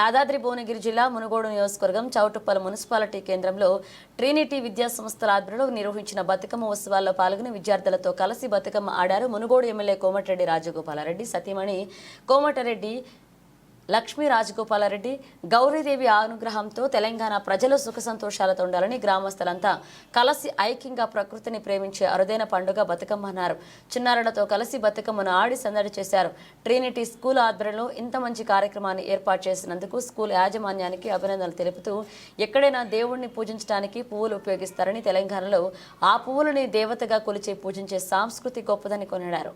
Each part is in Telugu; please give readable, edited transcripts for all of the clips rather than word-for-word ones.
యాదాద్రి భువనగిరి జిల్లా మునుగోడు నియోజకవర్గం చౌటుప్పల్ మున్సిపాలిటీ కేంద్రంలో ట్రినిటీ విద్యా సంస్థల ఆధ్వర్యంలో నిర్వహించిన బతుకమ్మ ఉత్సవాల్లో పాల్గొని విద్యార్థులతో కలిసి బతుకమ్మ ఆడారు. మునుగోడు ఎమ్మెల్యే కోమటిరెడ్డి రాజగోపాలరెడ్డి, సతీమణి కోమటిరెడ్డి లక్ష్మీ రాజగోపాలరెడ్డి గౌరీదేవి అనుగ్రహంతో తెలంగాణ ప్రజలు సుఖ సంతోషాలతో ఉండాలని గ్రామస్తులంతా కలిసి ఐక్యంగా ప్రకృతిని ప్రేమించే అరుదైన పండుగ బతుకమ్మ అన్నారు. చిన్నారులతో కలిసి బతుకమ్మను ఆడి సందడి చేశారు. ట్రినిటీ స్కూల్ ఆధ్వర్యంలో ఇంత మంచి కార్యక్రమాన్ని ఏర్పాటు చేసినందుకు స్కూల్ యాజమాన్యానికి అభినందనలు తెలుపుతూ ఎక్కడైనా దేవుణ్ణి పూజించడానికి పువ్వులు ఉపయోగిస్తారని, తెలంగాణలో ఆ పువ్వులని దేవతగా కొలిచి పూజించే సంస్కృతి గొప్పదని కొనియాడారు.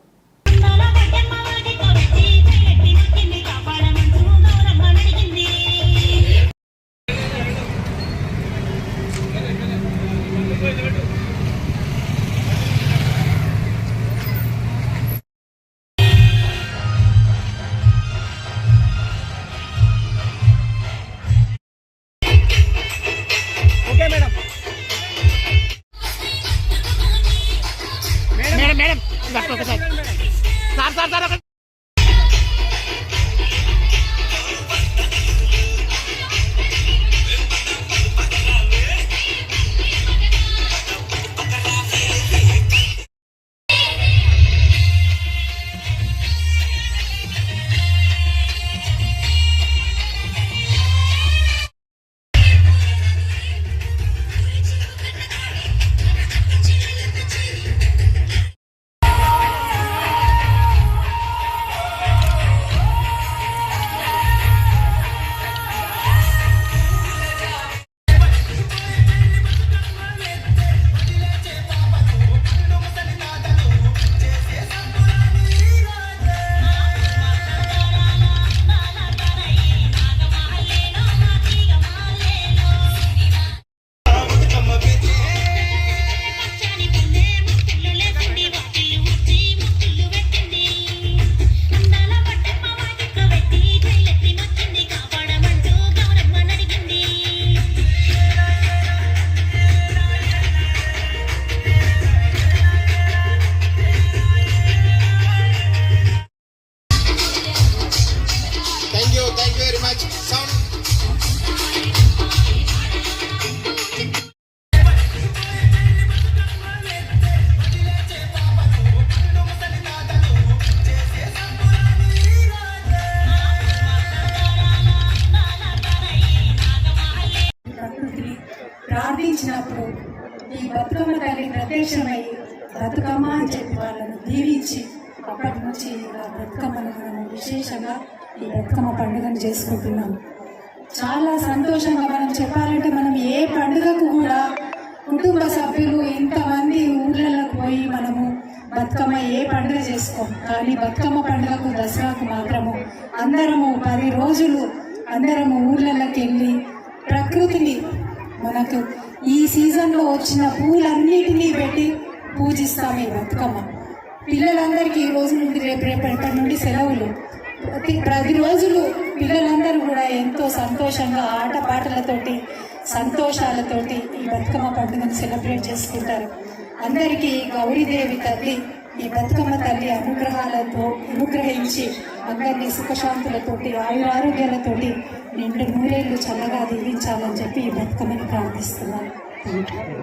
మేడం ప్రార్థించినప్పుడు ఈ బతుకమ్మ తల్లి ప్రత్యక్షమై బతుకమ్మ అని చెప్పి వాళ్ళను దీవించి అప్పటి నుంచి బతుకమ్మను మనం విశేషంగా ఈ బతుకమ్మ పండుగను చేసుకుంటున్నాం. చాలా సంతోషంగా మనం చెప్పాలంటే మనం ఏ పండుగకు కూడా కుటుంబ సభ్యులు ఇంతమంది ఊర్లలోకి పోయి మనము బతుకమ్మ ఏ పండుగ చేసుకోం. కానీ బతుకమ్మ పండుగకు దసరాకు మాత్రము అందరము 10 రోజులు అందరము ఊర్లలోకి వెళ్ళి ప్రకృతిని మనకు ఈ సీజన్లో వచ్చిన పూలన్నిటినీ పెట్టి పూజిస్తాం. ఈ బతుకమ్మ పిల్లలందరికీ ఈ రోజు నుండి రేపటి నుండి సెలవులు. ప్రతి రోజులు పిల్లలందరూ కూడా ఎంతో సంతోషంగా ఆటపాటలతోటి సంతోషాలతోటి ఈ బతుకమ్మ పండుగను సెలబ్రేట్ చేసుకుంటారు. అందరికీ గౌరీదేవి తల్లి ఈ బతుకమ్మ తల్లి అనుగ్రహించి అందరినీ సుఖశాంతులతోటి ఆయురారోగ్యాలతోటి నిండు నూరేళ్లు చల్లగా దీవించాలని చెప్పి ఈ బతుకమ్మని ప్రార్థిస్తున్నాను.